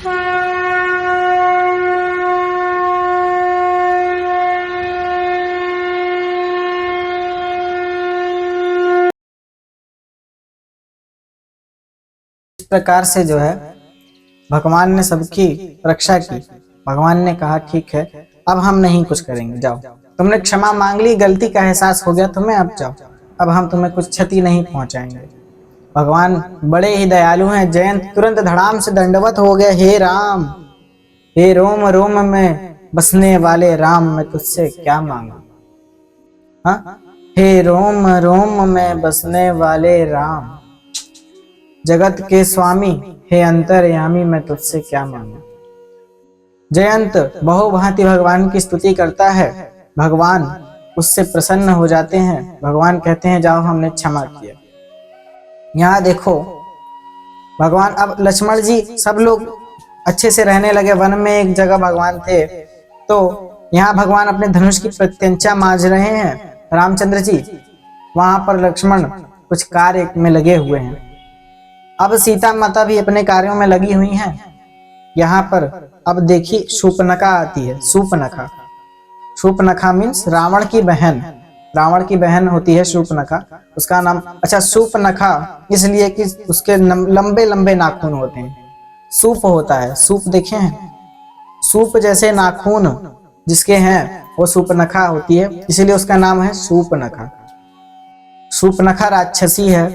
इस प्रकार से जो है भगवान ने सबकी रक्षा की। भगवान ने कहा ठीक है, अब हम नहीं कुछ करेंगे, जाओ, तुमने क्षमा मांग ली, गलती का एहसास हो गया तुम्हें, अब जाओ, अब हम तुम्हें कुछ क्षति नहीं पहुंचाएंगे। भगवान बड़े ही दयालु हैं। जयंत तुरंत धड़ाम से दंडवत हो गया, हे राम, हे रोम रोम में बसने वाले राम, मैं तुझसे क्या मांगू। हाँ, हे रोम रोम में बसने वाले राम, जगत के स्वामी, हे अंतर्यामी, मैं तुझसे क्या मांगू। जयंत बहुभांति भगवान की स्तुति करता है। भगवान उससे प्रसन्न हो जाते हैं। भगवान कहते हैं जाओ, हमने क्षमा किया। यहाँ देखो भगवान, अब लक्ष्मण जी सब लोग अच्छे से रहने लगे। वन में एक जगह भगवान थे, तो यहाँ भगवान अपने धनुष की प्रत्यंचा मांझ रहे हैं। रामचंद्र जी वहां पर लक्ष्मण कुछ कार्य में लगे हुए हैं। अब सीता माता भी अपने कार्यों में लगी हुई हैं। यहाँ पर अब देखिए शूर्पणखा आती है। शूर्पणखा, शूर्पणखा मीन्स रावण की बहन। रावण की बहन होती है शूर्पणखा। उसका नाम, अच्छा, शूर्पणखा इसलिए कि उसके लंबे लंबे नाखून होते हैं। सूप होता है, सूप देखे हैं, सूप जैसे नाखून जिसके हैं वो शूर्पणखा होती है, इसीलिए उसका नाम है शूर्पणखा। शूर्पणखा राक्षसी है,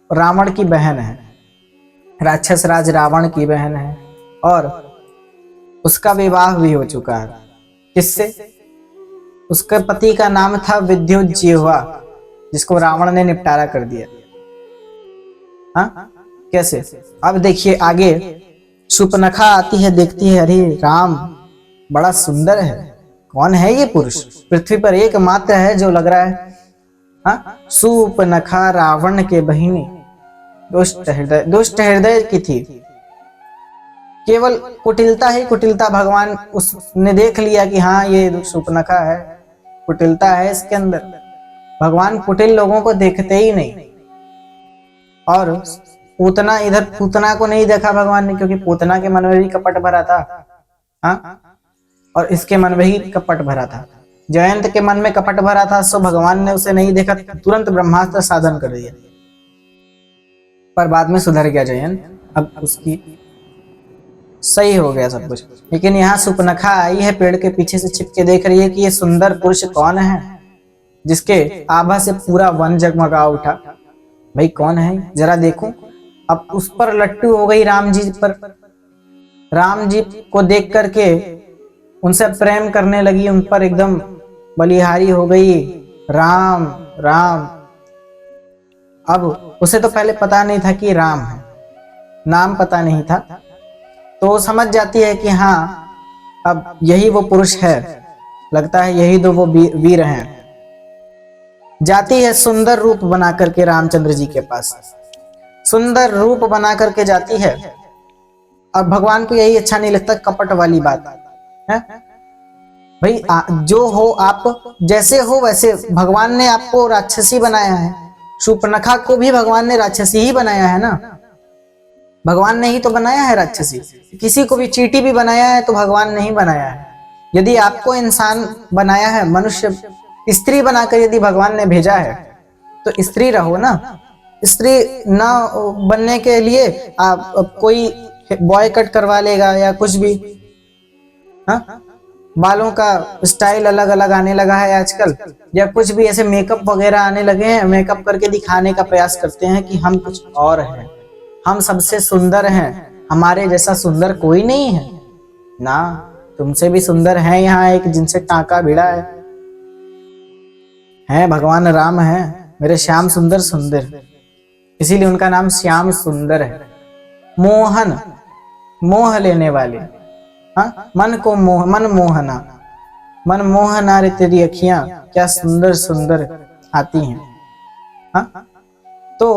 रावण की बहन है, राक्षस राज रावण की बहन है, और उसका विवाह भी हो चुका है। किससे? उसके पति का नाम था विद्युज्जिह्वा, जिसको रावण ने निपटारा कर दिया। हाँ, कैसे? अब देखिए आगे शूर्पणखा आती है, देखती है, अरे राम बड़ा सुंदर है, कौन है ये पुरुष? पृथ्वी पर एकमात्र है जो लग रहा है। हाँ, शूर्पणखा रावण के बहिनी, दुष्ट हृदय की थी। केवल कुटिलता ही कुटिलता, भगवान उसने देख लिया कि हाँ ये शूर्पणखा है, कुटिलता है इसके अंदर। भगवान कुटिल लोगों को देखते ही नहीं। और पूतना, इधर पूतना को नहीं देखा भगवान ने, क्योंकि पूतना के मन में भी कपट भरा था। हाँ, और इसके मन में ही कपट भरा था। जयंत के मन में कपट भरा था, सो भगवान ने उसे नहीं देखा, तुरंत ब्रह्मास्त्र साधन कर दिया। पर बाद में सुधर गया जयंत, अब उसकी सही हो गया सब कुछ। लेकिन यहाँ शूर्पणखा आई है, पेड़ के पीछे से छिप के देख रही है कि ये सुंदर पुरुष कौन है, जिसके आभा से पूरा वन जगमगा उठा। भाई कौन है, जरा देखूं। अब उस पर लट्टू हो गई राम जी पर। राम जी को देख करके उनसे प्रेम करने लगी, उन पर एकदम बलिहारी हो गई। राम राम। अब उसे तो पहले पता नहीं था कि राम है, नाम पता नहीं था, तो समझ जाती है कि हाँ अब यही वो पुरुष है, लगता है यही तो वो वीर हैं। जाती है सुंदर रूप बना करके रामचंद्र जी के पास, सुंदर रूप बना करके जाती है। और भगवान को यही अच्छा नहीं लगता, कपट वाली बात है। भाई जो हो आप, जैसे हो वैसे। भगवान ने आपको राक्षसी बनाया है, शूर्पणखा को भी भगवान ने राक्षसी ही बनाया है ना। भगवान ने ही तो बनाया है राक्षसी। किसी को भी चींटी भी बनाया है तो भगवान ने ही बनाया है। यदि आपको इंसान बनाया है, मनुष्य स्त्री बनाकर यदि भगवान ने भेजा है तो स्त्री रहो ना। स्त्री ना बनने के लिए आप कोई बॉय कट करवा लेगा या कुछ भी। हाँ, बालों का स्टाइल अलग अलग आने लगा है आजकल, या कुछ भी ऐसे मेकअप वगैरह आने लगे हैं, मेकअप करके दिखाने का प्रयास करते हैं कि हम कुछ और हैं, हम सबसे सुंदर हैं, हमारे जैसा सुंदर कोई नहीं है ना। तुमसे भी सुंदर है यहाँ एक, जिनसे टांका भिड़ा है भगवान राम है, मेरे श्याम सुंदर सुंदर, इसीलिए उनका नाम श्याम सुंदर है। मोहन, मोह लेने वाले। हाँ, मन को मोह, मन मोहना, मन मोहना रे तेरी अखियां क्या सुंदर सुंदर आती हैं। हाँ, तो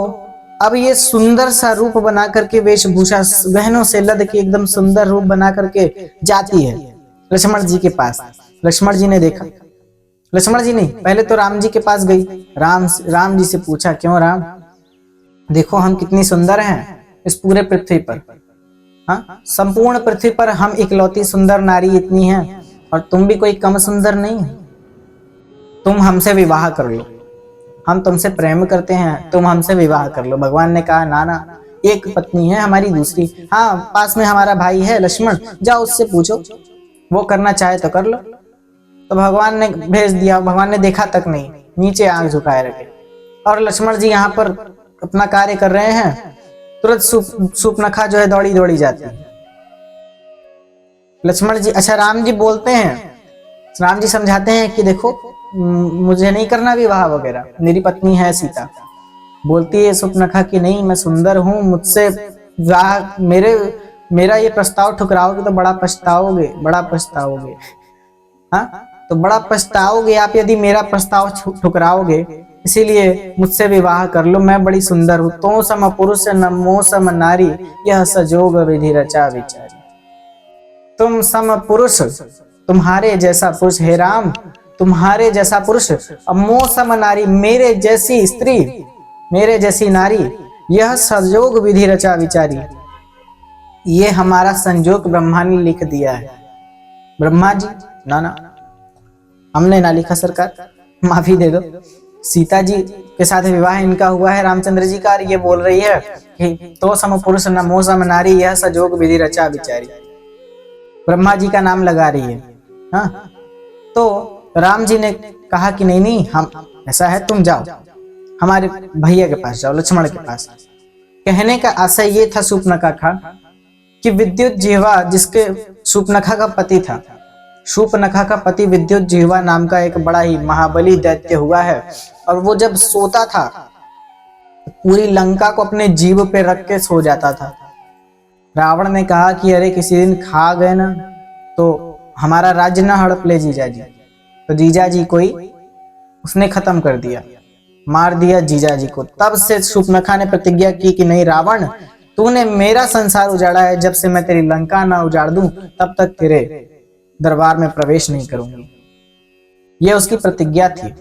अब ये सुंदर सा रूप बना करके, वेशभूषा गहनों से लद के एकदम सुंदर रूप बना करके जाती है लक्ष्मण जी के पास। लक्ष्मण जी ने देखा, लक्ष्मण जी नहीं, पहले तो राम जी के पास गई। राम जी से पूछा, क्यों राम, देखो हम कितनी सुंदर हैं इस पूरे पृथ्वी पर। हाँ, संपूर्ण पृथ्वी पर हम इकलौती सुंदर नारी इतनी हैं और तुम भी कोई कम सुंदर नहीं है। तुम हमसे विवाह कर लो, हम तुमसे प्रेम करते हैं, तुम हमसे विवाह कर लो। भगवान ने कहा ना ना, एक पत्नी है हमारी, दूसरी, हाँ पास में हमारा भाई है लक्ष्मण, जाओ उससे पूछो, वो करना चाहे तो कर लो। तो भगवान ने भेज दिया। भगवान ने देखा तक नहीं, नीचे आंख झुकाए रखे और लक्ष्मण जी यहाँ पर अपना कार्य कर रहे हैं। तुरंत सूर्पनखा जो है दौड़ी दौड़ी जाती है। लक्ष्मण जी, अच्छा राम जी बोलते हैं, राम जी समझाते हैं कि देखो मुझे नहीं करना विवाह वगैरह, मेरी पत्नी है सीता। बोलती है सूर्पनखा कि नहीं, मैं सुंदर हूँ, मुझसे विवाह, मेरा ये प्रस्ताव ठुकराओगे तो बड़ा पछताओगे, बड़ा पछताओगे। हाँ, तो बड़ा पछताओगे आप यदि मेरा प्रस्ताव ठुकराओगे, इसीलिए मुझसे विवाह कर लो, मैं बड़ी सुंदर हूँ। तो सम पुरुष न मोह सम नारी, यह सजोग विधि रचा विचारी। तुम सम पुरुष, तुम्हारे जैसा पुरुष हे राम, तुम्हारे जैसा पुरुष, अब मोह सम नारी, मेरे जैसी स्त्री, मेरे जैसी नारी, यह संजोग विधि रचा विचारी, ये हमारा संजोग ब्रह्मा ने लिख दिया है। ब्रह्मा जी, ना ना हमने ना लिखा सरकार, माफी दे दो। सीता जी के साथ विवाह इनका हुआ है रामचंद्र जी का, ये बोल रही है कि तो सम पुरुष न मोह सम नारी, यह संजोग विधि रचा विचारी, ब्रह्मा जी का नाम लगा रही है। हाँ, तो राम जी ने कहा कि नहीं नहीं, हम ऐसा है तुम जाओ हमारे भैया के पास, जाओ लक्ष्मण के पास। कहने का आशय ये था सूर्पनखा का कि विद्युत जिह्वा, जिसके सूर्पनखा का पति था, सूर्पनखा का पति विद्युत जिह्वा नाम का एक बड़ा ही महाबली दैत्य हुआ है, और वो जब सोता था पूरी लंका को अपने जीभ पे रख के सो जाता था। रावण ने कहा कि अरे किसी दिन खा गए ना तो हमारा राज्य ना हड़प ले जीजा जी, तो जीजा जी को ही उसने खत्म कर दिया, मार दिया जीजा जी को। तब से सूर्पनखा ने प्रतिज्ञा की कि नहीं रावण, तूने मेरा संसार उजाड़ा है, जब से मैं तेरी लंका ना उजाड़ दूं तब तक तेरे दरबार में प्रवेश नहीं करूंगी। यह उसकी प्रतिज्ञा थी।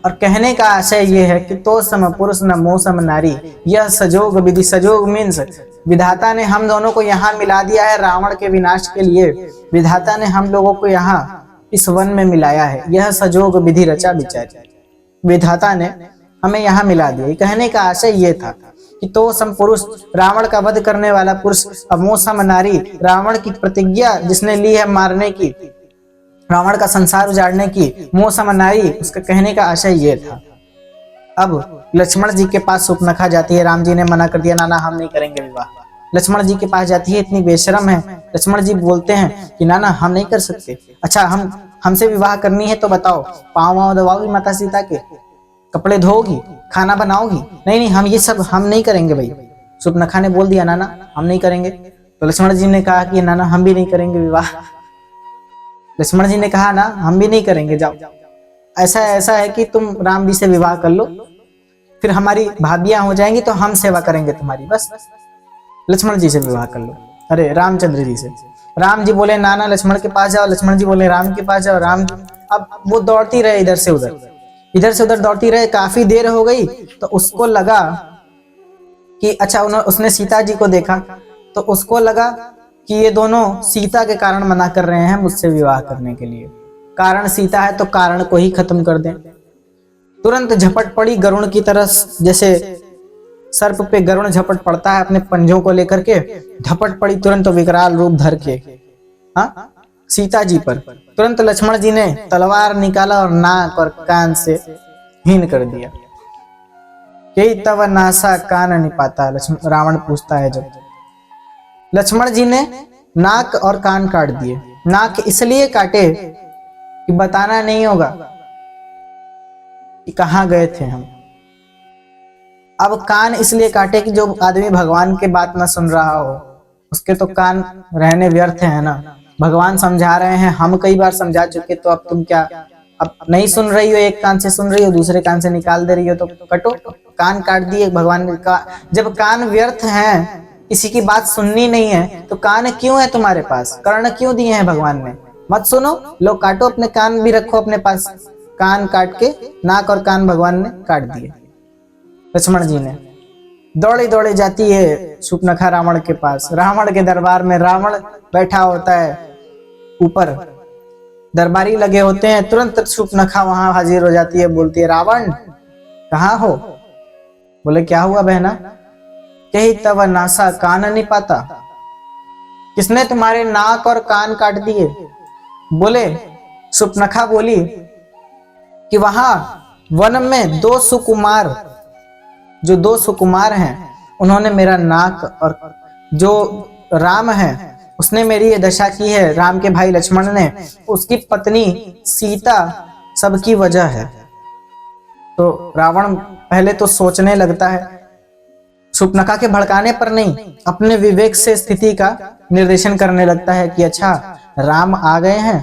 और कहने का आशय यह है कि तो सम पुरुष न मोह सम नारी, यह सजोग विधि, सजोग मीन्स विधाता ने हम दोनों को यहाँ मिला दिया है रावण के विनाश के लिए। विधाता ने हम लोगों को यहाँ इस वन में मिलाया है, यह सजोग विधि रचा विचारी, विधाता ने हमें यहाँ मिला दिया। कहने का आशय ये था कि तो सम पुरुष, रावण का वध करने वाला पुरुष, अमोह सम नारी, रावण की प्रतिज्ञा जिसने ली है मारने की, रावण का संसार उजाड़ने की, मोह सम नारी, उसका कहने का आशय ये था। अब लक्ष्मण जी के पास सूर्पनखा जाती है, राम जी ने मना कर दिया, ना ना हम नहीं करेंगे विवाह। लक्ष्मण जी के पास जाती है, इतनी बेशरम है। लक्ष्मण जी बोलते हैं कि ना ना हम नहीं कर सकते। अच्छा, हमसे विवाह करनी है तो बताओ, पाँव वाँव दबाओगी माता सीता के, कपड़े धोगी, खाना बनाओगी? नहीं नहीं, हम ये सब हम नहीं करेंगे भाई। सूर्पनखा ने बोल दिया ना ना हम नहीं करेंगे। तो लक्ष्मण जी ने कहा कि ना ना हम भी नहीं करेंगे विवाह। लक्ष्मण जी ने कहा ना हम भी नहीं करेंगे, जाओ ऐसा है कि तुम राम जी से विवाह कर लो, फिर हमारी भाभियां हो जाएंगी तो हम सेवा करेंगे तुम्हारी, बस लक्ष्मण जी से विवाह कर लो। अरे रामचंद्र जी से। राम जी बोले ना ना लक्ष्मण के पास जाओ, लक्ष्मण जी बोले राम के पास जाओ। राम, अब वो दौड़ती रहे इधर से उधर दौड़ती रहे, काफी देर हो गई। तो उसको लगा कि अच्छा, उसने सीता जी को देखा तो उसको लगा कि ये दोनों सीता के कारण मना कर रहे हैं मुझसे विवाह करने के लिए। कारण सीता है तो कारण को ही खत्म कर दें। तुरंत झपट पड़ी गरुण की तरह, जैसे सर्प पे गरुण झपट पड़ता है अपने पंजों को लेकर के, झपट पड़ी तुरंत विकराल रूप धर के हाँ सीता जी पर। तुरंत लक्ष्मण जी ने तलवार निकाला और नाक और कान से हीन कर दिया। यही तव नासा कान निपाता, रावण पूछता है जब। लक्ष्मण जी ने नाक और कान काट दिए। नाक इसलिए काटे कि बताना नहीं होगा कि कहाँ गए थे हम। अब कान इसलिए काटे कि जो आदमी भगवान के बात ना सुन रहा हो उसके तो कान रहने व्यर्थ है ना। भगवान समझा रहे हैं, हम कई बार समझा चुके, तो अब तुम क्या, अब नहीं सुन रही हो, एक कान से सुन रही हो दूसरे कान से निकाल दे रही हो, तो कटो। कान काट दिए भगवान का। जब कान व्यर्थ हैं, किसी की बात सुननी नहीं है, तो कान क्यों है तुम्हारे पास? कर्ण क्यों दिए हैं भगवान ने? मत सुनो, लो काटो, अपने कान भी रखो अपने पास। कान काट के नाक और कान भगवान ने काट दिए लक्ष्मण जी ने। दौड़ी दौड़ी जाती है शूर्पणखा रावण के पास। रावण के दरबार में रावण बैठा होता है, ऊपर दरबारी लगे होते हैं। तुरंत शूर्पणखा वहां हाजिर हो जाती है, बोलती है रावण कहाँ हो? बोले क्या हुआ बहना? कही तब नासा कान नहीं पाता, किसने तुम्हारे नाक और कान काट दिए? बोले शूर्पणखा बोली कि वहां वन में दो सुकुमार, जो दो सुकुमार हैं उन्होंने मेरा नाक, और जो राम है उसने मेरी ये दशा की है, राम के भाई लक्ष्मण ने, उसकी पत्नी सीता सबकी वजह है। तो रावण पहले तो सोचने लगता है, शूर्पणखा के भड़काने पर नहीं, अपने विवेक से स्थिति का निर्देशन करने लगता है कि अच्छा राम आ गए हैं,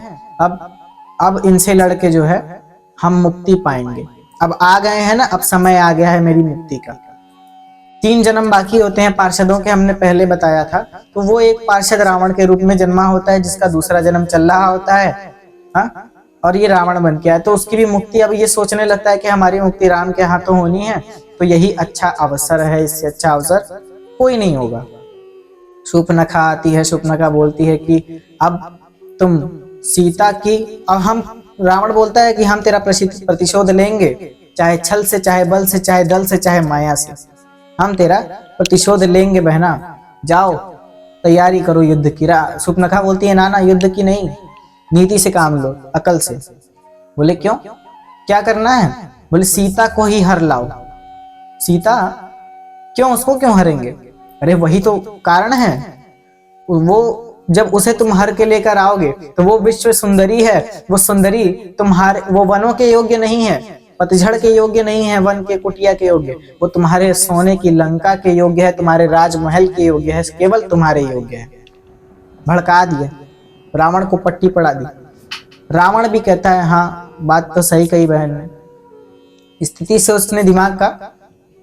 अब इनसे लड़के जो है हम मुक्ति पाएंगे। अब आ गए हैं ना, अब समय आ गया है मेरी मुक्ति का। 3 जन्म बाकी होते हैं पार्षदों के, हमने पहले बताया था। तो वो एक पार्षद रावण के रूप में जन्मा होता है, जिसका दूसरा जन्म चल रहा होता है, हाँ? और ये रावण बन के आया, तो उसकी भी मुक्ति अब ये सोचने लगता है कि हमारी मुक्ति राम के हाथों होनी है, तो यही अच्छा अवसर है, इससे अच्छा अवसर कोई नहीं होगा। शूर्पणखा आती है, शूर्पणखा बोलती है कि अब तुम सीता की, अब हम, रावण बोलता है कि हम तेरा प्रतिशोध लेंगे, चाहे छल से, चाहे बल से, चाहे दल से, चाहे माया से, हम तेरा प्रतिशोध लेंगे बहना, जाओ तैयारी करो युद्ध की। शूर्पणखा बोलती है ना ना, युद्ध की नहीं, नीति से काम लो, अकल से। बोले क्यों, क्या करना है? बोले सीता को ही हर लाओ। सीता क्यों, उसको क्यों हरेंगे? अरे वही तो कारण है, वो जब उसे तुम हर के लेकर आओगे तो वो विश्व सुंदरी है, वो सुंदरी तुम्हारे, वो वनों के योग्य नहीं है, पतझड़ के योग्य नहीं है, वन के कुटिया के योग्य, वो तुम्हारे सोने की लंका के योग्य है, तुम्हारे राजमहल के योग्य है, केवल तुम्हारे योग्य है। भड़का दिया, रावण को पट्टी पड़ा दी। रावण भी कहता है हाँ बात तो सही कही बहन ने। स्थिति से उसने दिमाग का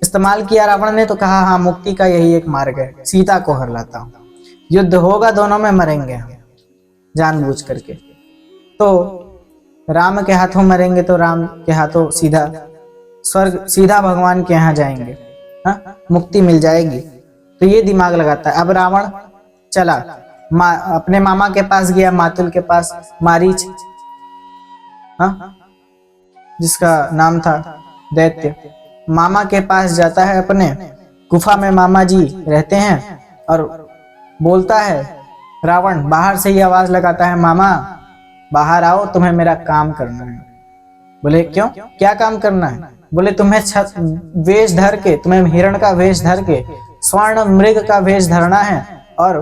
इस्तेमाल किया रावण ने, तो कहा हाँ मुक्ति का यही एक मार्ग है, सीता को हर लाता हूं, युद्ध होगा, दोनों में मरेंगे हम जानबूझ करके। तो राम के हाथों मरेंगे तो राम के हाथों सीधा स्वर्ग, सीधा भगवान के यहाँ जाएंगे, हाँ मुक्ति मिल जाएगी। तो ये दिमाग लगाता है। अब रावण चला, अपने मामा के पास गया, मातुल के पास, मारीच, हाँ जिसका नाम था दैत्य, मामा के पास जाता है, अपने गुफा में मामा जी रहते हैं, और बोलता है रावण, बाहर से ही आवाज लगाता है, मामा बाहर आओ, तुम्हें मेरा काम करना है। बोले क्यों, क्या काम करना है? बोले तुम्हें वेश धर के, तुम्हें हिरण का वेश धर के, स्वर्ण मृग का वेश धरना है, और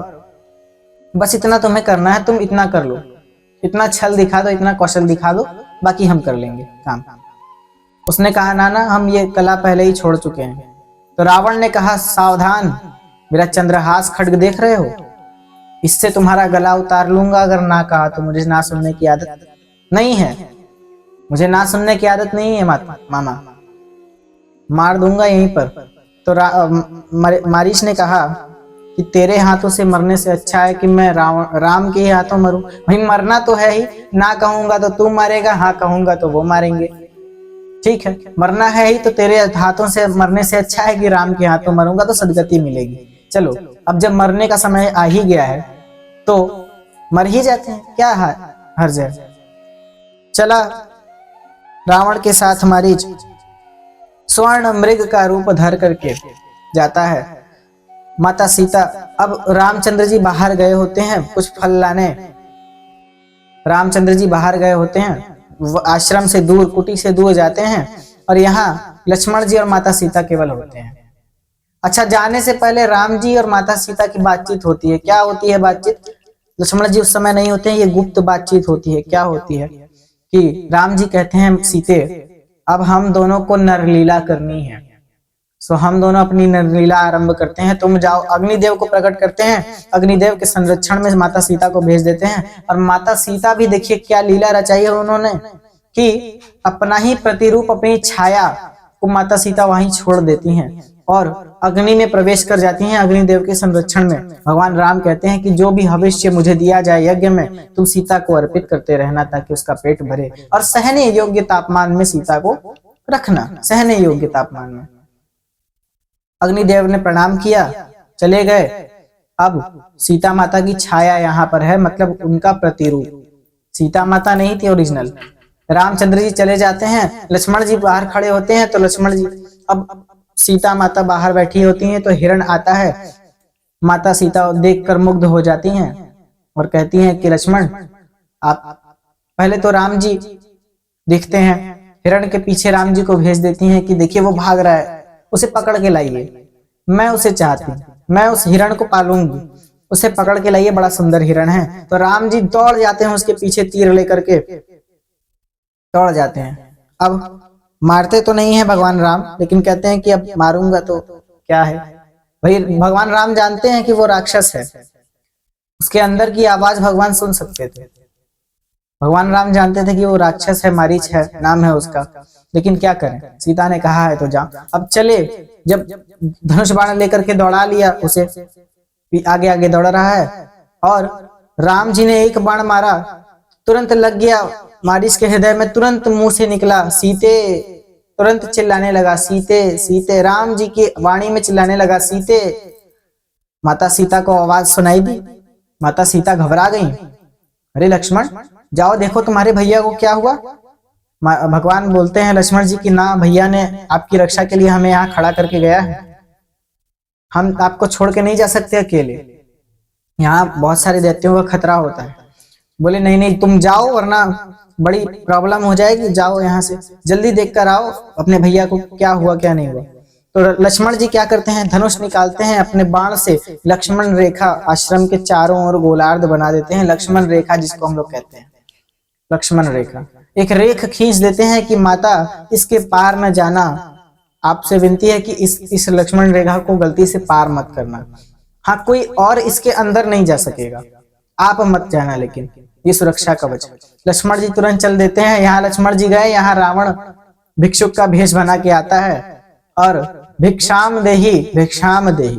बस इतना तुम्हें करना है, तुम इतना कर लो, इतना छल दिखा दो, इतना कौशल दिखा दो, बाकी हम कर लेंगे काम। उसने कहा नाना हम ये कला पहले ही छोड़ चुके हैं। तो रावण ने कहा सावधान, मेरा चंद्रहास खड्ग देख रहे हो, इससे तुम्हारा गला उतार लूंगा अगर ना कहा तो। मुझे ना सुनने की आदत नहीं है, मुझे ना सुनने की आदत नहीं है मामा, मार दूंगा यहीं पर। तो मारीच ने कहा कि तेरे हाथों से मरने से अच्छा है कि मैं राम के ही हाथों मरूं। भाई मरना तो है ही, ना कहूंगा तो तू मारेगा, हाँ कहूंगा तो वो मारेंगे, ठीक है, मरना है ही, तो तेरे हाथों से मरने से अच्छा है कि राम के हाथों मरूंगा तो सदगति मिलेगी। चलो अब जब मरने का समय आ ही गया है तो मर ही जाते हैं, क्या हर्ज है। चला रावण के साथ मारीच स्वर्ण मृग का रूप धर करके जाता है। माता सीता, अब रामचंद्र जी बाहर गए होते हैं कुछ फल लाने, रामचंद्र जी बाहर गए होते हैं, आश्रम से दूर, कुटी से दूर जाते हैं, और यहाँ लक्ष्मण जी और माता सीता केवल होते हैं। अच्छा, जाने से पहले राम जी और माता सीता की बातचीत होती है। क्या होती है बातचीत? लक्ष्मण जी उस समय नहीं होते हैं, ये गुप्त बातचीत होती है। क्या होती है कि राम जी कहते हैं सीते, अब हम दोनों को नरलीला करनी है, सो हम दोनों अपनी नरलीला आरंभ करते हैं, तुम जाओ। अग्निदेव को प्रकट करते हैं, अग्निदेव के संरक्षण में माता सीता को भेज देते हैं। और माता सीता भी देखिए क्या लीला रचाई है उन्होंने, कि अपना ही प्रतिरूप, अपनी छाया को माता सीता वहीं छोड़ देती हैं और अग्नि में प्रवेश कर जाती हैं, अग्निदेव के संरक्षण में। भगवान राम कहते हैं कि जो भी भविष्य मुझे दिया जाए यज्ञ में, तुम सीता को अर्पित करते रहना ताकि उसका पेट भरे, और सहने योग्य तापमान में सीता को रखना, सहने योग्य तापमान में। अग्निदेव ने प्रणाम किया, चले गए। अब सीता माता की छाया यहाँ पर है, मतलब उनका प्रतिरूप। सीता माता नहीं थी ओरिजिनल। रामचंद्र जी चले जाते हैं, लक्ष्मण जी बाहर खड़े होते हैं, तो लक्ष्मण जी, अब सीता माता बाहर बैठी होती हैं, तो हिरण आता है। माता सीता देखकर मुग्ध हो जाती हैं और कहती हैं कि लक्ष्मण आप, पहले तो राम जी दिखते हैं, हिरण के पीछे राम जी को भेज देती हैं कि देखिए वो भाग रहा है, उसे पकड़ के लाइए, मैं उसे चाहती हूँ, मैं उस हिरण को पालूंगी, उसे पकड़ के लाइए, बड़ा सुंदर हिरण है। तो राम जी दौड़ जाते हैं उसके पीछे, तीर लेकर के दौड़ जाते हैं। अब मारते तो नहीं है भगवान राम, लेकिन कहते हैं कि अब मारूंगा तो क्या है भाई, भगवान राम जानते हैं कि वो राक्षस है, उसके अंदर की आवाज भगवान सुन सकते थे। भगवान राम जानते थे कि वो राक्षस है, मारीच है नाम है उसका, लेकिन क्या करें, सीता ने कहा है तो जा। अब चले, जब धनुष बाण लेकर के दौड़ा लिया उसे, आगे आगे दौड़ रहा है, और राम जी ने एक बाण मारा, तुरंत लग गया मारीच के हृदय में, तुरंत मुंह से निकला सीते, तुरंत चिल्लाने लगा सीते सीते, राम जी की वाणी में चिल्लाने लगा सीते। माता सीता को आवाज सुनाई दी, माता सीता घबरा गई, अरे लक्ष्मण जाओ देखो तुम्हारे भैया को क्या हुआ। भगवान बोलते हैं लक्ष्मण जी की, ना भैया ने आपकी रक्षा के लिए हमें यहाँ खड़ा करके गया है, हम आपको छोड़ के नहीं जा सकते अकेले, यहाँ बहुत सारे दैत्यों का खतरा होता है। बोले नहीं नहीं तुम जाओ, वरना बड़ी प्रॉब्लम हो जाएगी, जाओ यहाँ से, जल्दी देख कर आओ अपने भैया को क्या हुआ क्या नहीं हुआ। तो लक्ष्मण जी क्या करते हैं, धनुष निकालते हैं, अपने बाण से लक्ष्मण रेखा आश्रम के चारों ओर गोलार्ध बना देते हैं। लक्ष्मण रेखा जिसको हम लोग कहते हैं, लक्ष्मण रेखा, एक रेख खींच देते हैं कि माता इसके पार न जाना, आपसे विनती है कि इस लक्ष्मण रेखा को गलती से पार मत करना, हाँ कोई और इसके अंदर नहीं जा सकेगा, आप मत जाना, लेकिन ये सुरक्षा कवच। लक्ष्मण जी तुरंत चल देते हैं। यहाँ लक्ष्मण जी गए, यहाँ रावण भिक्षुक का भेष बना के आता है और भिक्षाम देही भिक्षाम देही,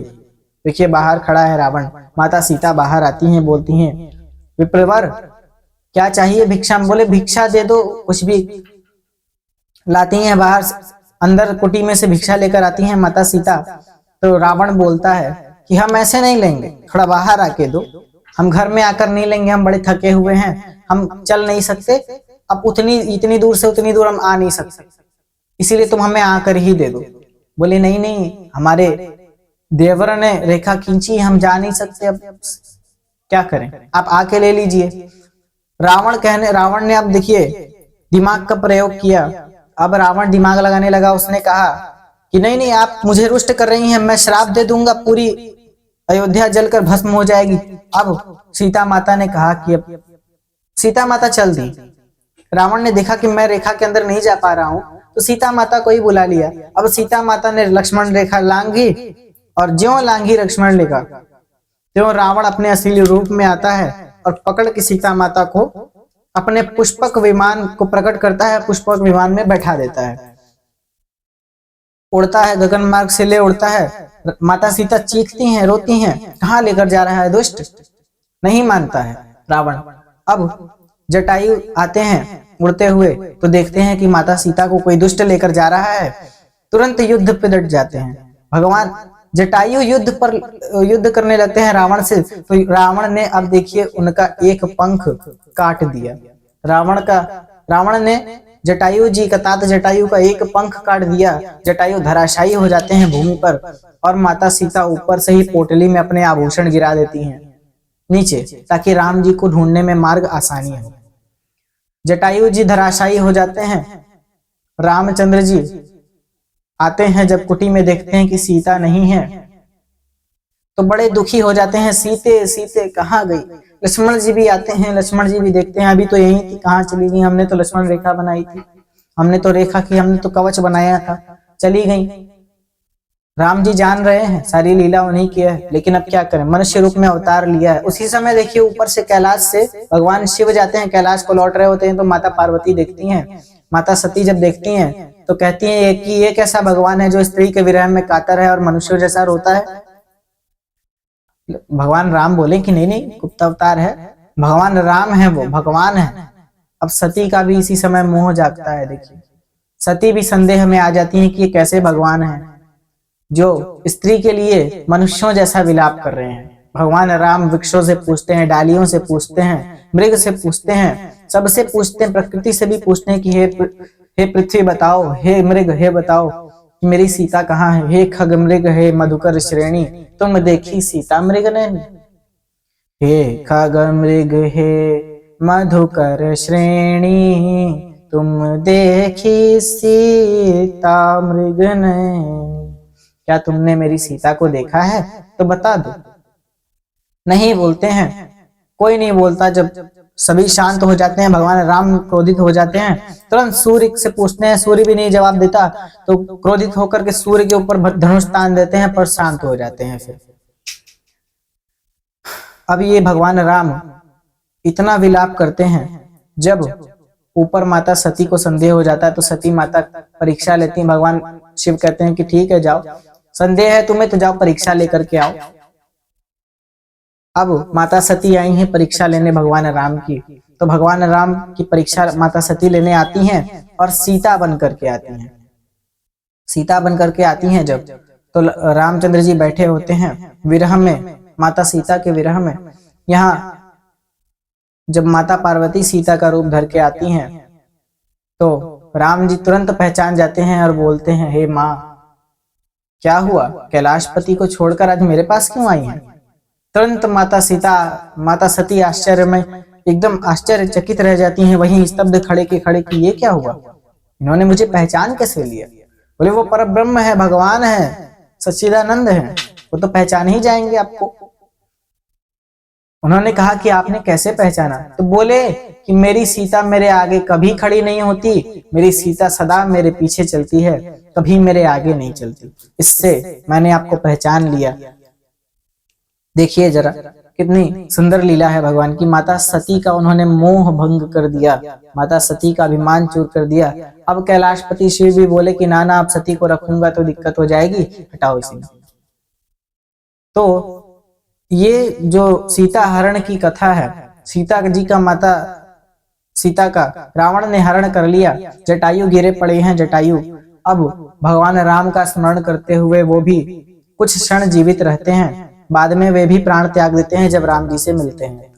देखिए बाहर खड़ा है रावण। माता सीता बाहर आती हैं, बोलती हैं विप्रवर क्या चाहिए भिक्षाम, बोले भिक्षा दे दो कुछ भी। लाती हैं बाहर, अंदर कुटी में से भिक्षा लेकर आती हैं माता सीता। तो रावण बोलता है कि हम ऐसे नहीं लेंगे, थोड़ा बाहर आके दो, हम घर में आकर नहीं लेंगे, हम बड़े थके हुए हैं, हम चल नहीं सकते, अब इतनी दूर से उतनी दूर हम आ नहीं सकते, इसीलिए तुम हमें आकर ही दे दो। बोले नहीं नहीं, हमारे देवर ने रेखा खींची, हम जा नहीं सकते, अब क्या करें, आप आके ले लीजिए। रावण ने अब देखिए दिमाग का प्रयोग किया। अब रावण दिमाग लगाने लगा, उसने कहा कि नहीं नहीं आप मुझे रुष्ट कर रही हैं, मैं श्राप दे दूंगा, पूरी अयोध्या जलकर भस्म हो जाएगी। अब सीता माता ने कहा कि अब सीता माता चल दी। रावण ने देखा कि मैं रेखा के अंदर नहीं जा पा रहा हूं, तो सीता माता को ही बुला लिया। अब सीता माता ने लक्ष्मण रेखा लांघी, और ज्यों लांघी लक्ष्मण रेखा त्यों रावण अपने असली रूप में आता है और पकड़ के सीता माता को अपने पुष्पक विमान को प्रकट करता है, पुष्पक विमान में बैठा देता है, उड़ता है, गगन मार्ग से ले उड़ता है। माता सीता चीखती हैं, रोती हैं, कहाँ लेकर जा रहा है दुष्ट, नहीं मानता है रावण। अब जटायु आते हैं उड़ते हुए, तो देखते हैं कि माता सीता को कोई दुष्ट लेकर जा रहा है, तुरंत युद्ध पे डट जाते हैं। भगवान जटायु युद्ध करने लगते हैं रावण से, तो रावण ने अब देखिए उनका एक पंख काट दिया। रावण ने जटायु जी का, तात जटायु का एक पंख काट दिया। जटायु धराशायी हो जाते हैं भूमि पर, और माता सीता ऊपर से ही पोटली में अपने आभूषण गिरा देती हैं नीचे, ताकि राम जी को ढूंढने में मार्ग आसानी हो। जटायु जी धराशायी हो जाते हैं। रामचंद्र जी आते हैं, जब कुटी में देखते हैं कि सीता नहीं है, तो बड़े दुखी हो जाते हैं, सीते सीते कहाँ गई। लक्ष्मण जी भी आते हैं, लक्ष्मण जी भी देखते हैं अभी तो यही थी, कहाँ चली गई, हमने तो लक्ष्मण रेखा बनाई थी, हमने तो रेखा की, हमने तो कवच बनाया था, चली गई। राम जी जान रहे हैं सारी लीला उन्हीं की है, लेकिन अब क्या करें, मनुष्य रूप में अवतार लिया है। उसी समय देखिए ऊपर से कैलाश से भगवान शिव जाते हैं, कैलाश को लौट रहे होते हैं, तो माता पार्वती देखती हैं। माता सती जब देखती हैं तो कहती हैं कि ये कैसा भगवान है जो स्त्री के विरह में कातर है और मनुष्य जैसा रोता है। भगवान राम बोले कि नहीं नहीं, गुप्त अवतार है, भगवान राम है, वो भगवान है। अब सती का भी इसी समय मोह जागता है। देखिए सती भी संदेह में आ जाती है कि ये कैसे भगवान है, जो स्त्री के लिए मनुष्यों जैसा विलाप कर रहे हैं। भगवान राम वृक्षों से पूछते हैं, डालियों से पूछते हैं, मृग से पूछते हैं, सबसे पूछते हैं, प्रकृति से भी पूछते हैं कि हे पृथ्वी बताओ, हे मृग हे बताओ कि मेरी सीता कहाँ है, हे खग मृग हे मधुकर श्रेणी तुम देखी सीता मृग ने, हे खग मृग हे मधुकर श्रेणी तुम देखी सीता मृग ने। क्या तुमने मेरी सीता को देखा है तो बता दो। नहीं बोलते हैं, कोई नहीं बोलता। जब सभी शांत हो जाते हैं, भगवान राम क्रोधित हो जाते हैं, तुरंत सूर्य से पूछते हैं, सूर्य भी नहीं जवाब देता तो क्रोधित होकर के सूर्य के ऊपर धनुष तान देते हैं, पर शांत हो जाते हैं। फिर अब ये भगवान राम इतना विलाप करते हैं। जब ऊपर माता सती को संदेह हो जाता है तो सती माता परीक्षा लेती हैं। भगवान शिव कहते हैं कि ठीक है, जाओ, संदेह है तुम्हें तो जाओ परीक्षा लेकर के आओ। अब माता सती आई हैं परीक्षा लेने भगवान राम की, तो भगवान राम की परीक्षा माता सती लेने आती हैं और सीता बन करके आती हैं। सीता बन करके आती हैं जब, तो रामचंद्र जी बैठे होते हैं विरह में, माता सीता के विरह में। यहाँ जब माता पार्वती सीता का रूप धर के आती हैं तो राम जी तुरंत पहचान जाते हैं और बोलते हैं, हे माँ क्या हुआ, कैलाशपति को छोड़कर आज मेरे पास क्यों आई हैं? तुरंत माता सती आश्चर्य में एकदम आश्चर्यचकित रह जाती हैं, वहीं स्तब्ध खड़े के खड़े कि ये क्या हुआ, इन्होंने मुझे पहचान कैसे लिया? बोले वो परब्रह्म है, भगवान है, सच्चिदानंद है, वो तो पहचान ही जाएंगे आपको। उन्होंने कहा कि आपने कैसे पहचाना? तो बोले कि मेरी सीता मेरे आगे कभी खड़ी नहीं होती, मेरी सीता सदा मेरे पीछे चलती है, कभी मेरे आगे नहीं चलती, इससे मैंने आपको पहचान लिया। देखिए जरा कितनी सुंदर लीला है भगवान की। माता सती का उन्होंने मोह भंग कर दिया, माता सती का अभिमान चूर कर दिया। अब कैलाशपति शिव भी बोले कि नाना आप सती को रखूंगा तो दिक्कत हो जाएगी, हटाओ इसे। तो ये जो सीता हरण की कथा है, सीता जी का माता सीता का रावण ने हरण कर लिया, जटायु गिरे पड़े हैं, जटायु अब भगवान राम का स्मरण करते हुए वो भी कुछ क्षण जीवित रहते हैं, बाद में वे भी प्राण त्याग देते हैं जब राम जी से मिलते हैं।